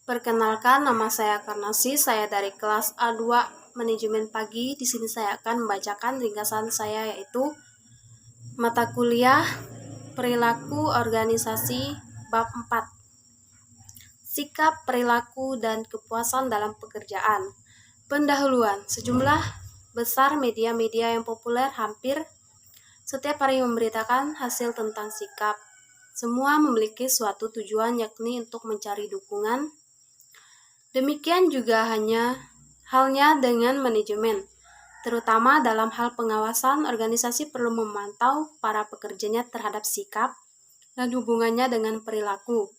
Perkenalkan, nama saya Karnasi, saya dari kelas A2 Manajemen Pagi. Di sini saya akan membacakan ringkasan saya, yaitu mata kuliah Perilaku Organisasi bab 4. Sikap, perilaku, dan kepuasan dalam pekerjaan. Pendahuluan. Sejumlah besar media-media yang populer hampir setiap hari memberitakan hasil tentang sikap. Semua memiliki suatu tujuan, yakni untuk mencari dukungan. Demikian juga halnya dengan manajemen. Terutama dalam hal pengawasan, organisasi perlu memantau para pekerjanya terhadap sikap dan hubungannya dengan perilaku.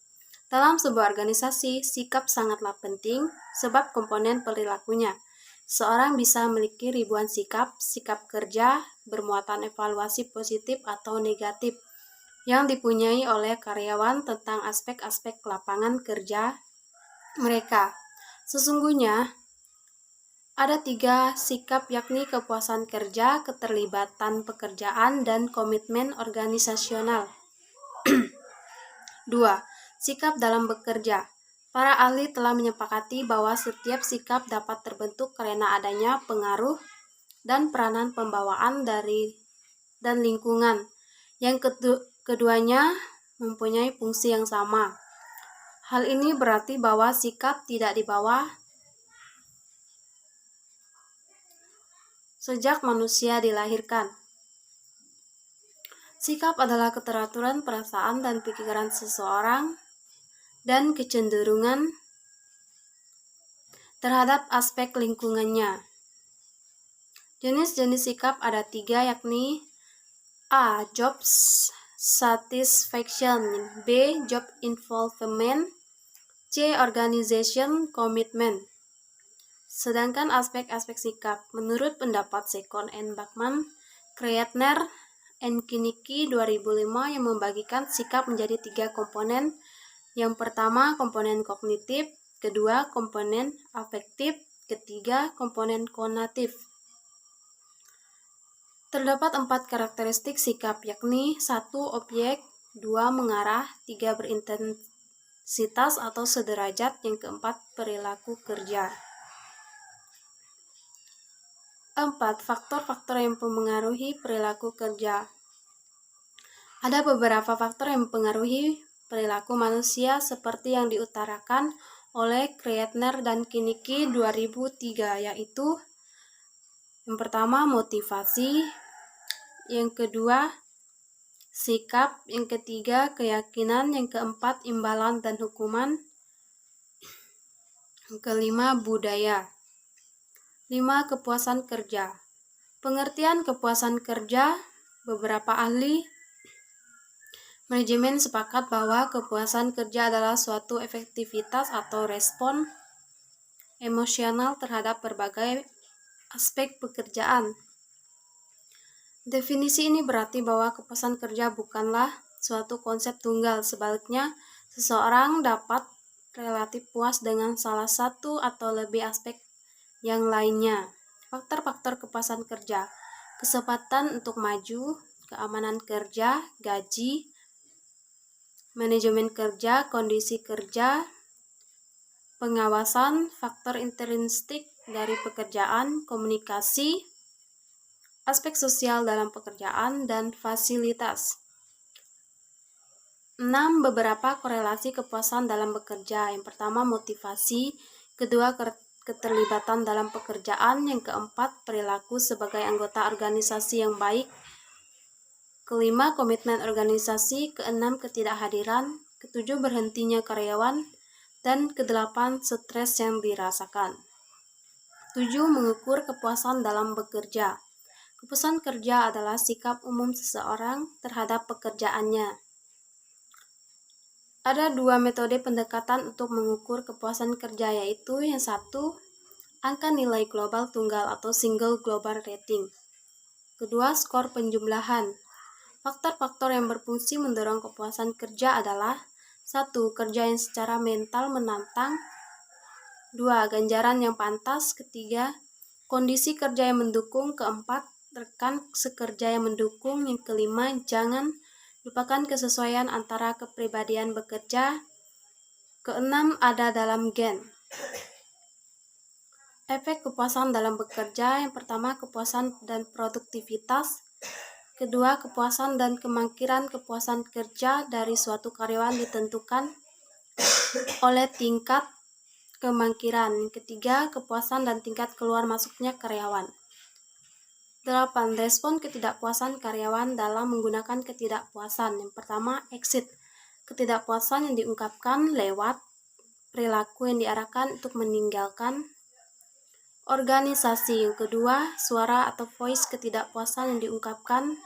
Dalam sebuah organisasi, sikap sangatlah penting sebab komponen perilakunya. Seorang bisa memiliki ribuan sikap kerja bermuatan evaluasi positif atau negatif yang dipunyai oleh karyawan tentang aspek-aspek lapangan kerja mereka. Sesungguhnya, ada 3 sikap, yakni kepuasan kerja, keterlibatan pekerjaan, dan komitmen organisasional. 2. Sikap dalam bekerja. Para ahli telah menyepakati bahwa setiap sikap dapat terbentuk karena adanya pengaruh dan peranan pembawaan dan lingkungan. Keduanya mempunyai fungsi yang sama. Hal ini berarti bahwa sikap tidak dibawa sejak manusia dilahirkan. Sikap adalah keteraturan perasaan dan pikiran seseorang dan kecenderungan terhadap aspek lingkungannya. Jenis-jenis sikap ada 3, yakni A. Job satisfaction, B. Job involvement, C. Organization commitment. Sedangkan aspek-aspek sikap, menurut pendapat Secon and Bachman, Kreitner, and Kinnicky 2005 yang membagikan sikap menjadi 3 komponen. Yang pertama, komponen kognitif, kedua, komponen afektif, ketiga, komponen konatif. Terdapat 4 karakteristik sikap, yakni 1. Objek, 2. Mengarah, 3. Berintensitas atau sederajat, yang keempat, perilaku kerja. 4. Faktor-faktor yang mempengaruhi perilaku kerja. Ada beberapa faktor yang mempengaruhi perilaku manusia seperti yang diutarakan oleh Kreitner dan Kinnicky 2003, yaitu yang pertama motivasi, yang kedua sikap, yang ketiga keyakinan, yang keempat imbalan dan hukuman, yang kelima budaya. 5. Kepuasan kerja. Pengertian kepuasan kerja, beberapa ahli manajemen sepakat bahwa kepuasan kerja adalah suatu efektivitas atau respon emosional terhadap berbagai aspek pekerjaan. Definisi ini berarti bahwa kepuasan kerja bukanlah suatu konsep tunggal, sebaliknya seseorang dapat relatif puas dengan salah satu atau lebih aspek yang lainnya. Faktor-faktor kepuasan kerja: kesempatan untuk maju, keamanan kerja, gaji, manajemen kerja, kondisi kerja, pengawasan, faktor intrinsik dari pekerjaan, komunikasi, aspek sosial dalam pekerjaan, dan fasilitas. 6. Beberapa korelasi kepuasan dalam bekerja. Yang pertama, motivasi, kedua, keterlibatan dalam pekerjaan, yang keempat, perilaku sebagai anggota organisasi yang baik, kelima, komitmen organisasi, keenam, ketidakhadiran, ketujuh, berhentinya karyawan, dan kedelapan, stres yang dirasakan. 7. Mengukur kepuasan dalam bekerja. Kepuasan kerja adalah sikap umum seseorang terhadap pekerjaannya. Ada 2 metode pendekatan untuk mengukur kepuasan kerja, yaitu yang satu, angka nilai global tunggal atau single global rating. Kedua, skor penjumlahan. Faktor-faktor yang berfungsi mendorong kepuasan kerja adalah 1. Kerja yang secara mental menantang, 2. Ganjaran yang pantas, ketiga, kondisi kerja yang mendukung, keempat, rekan sekerja yang mendukung, yang kelima, jangan lupakan kesesuaian antara kepribadian bekerja Keenam, ada dalam gen. Efek kepuasan dalam bekerja, yang pertama kepuasan dan produktivitas, kedua kepuasan dan kemungkinan kepuasan kerja dari suatu karyawan ditentukan oleh tingkat kemungkinan, ketiga kepuasan dan tingkat keluar masuknya karyawan. 8. Respon ketidakpuasan karyawan dalam menggunakan ketidakpuasan. Yang pertama, exit. Ketidakpuasan yang diungkapkan lewat perilaku yang diarahkan untuk meninggalkan organisasi. Yang kedua, suara atau voice ketidakpuasan yang diungkapkan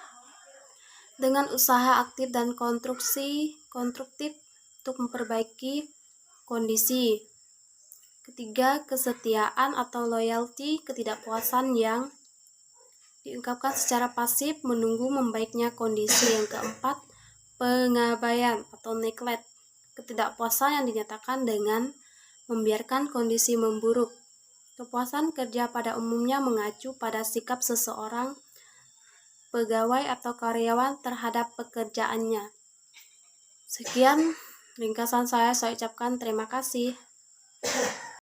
dengan usaha aktif dan konstruktif untuk memperbaiki kondisi. Ketiga, kesetiaan atau loyalty ketidakpuasan yang diungkapkan secara pasif menunggu membaiknya kondisi. Yang keempat, pengabaian atau neglect ketidakpuasan yang dinyatakan dengan membiarkan kondisi memburuk. Kepuasan kerja pada umumnya mengacu pada sikap seseorang pegawai atau karyawan terhadap pekerjaannya. Sekian ringkasan saya ucapkan terima kasih.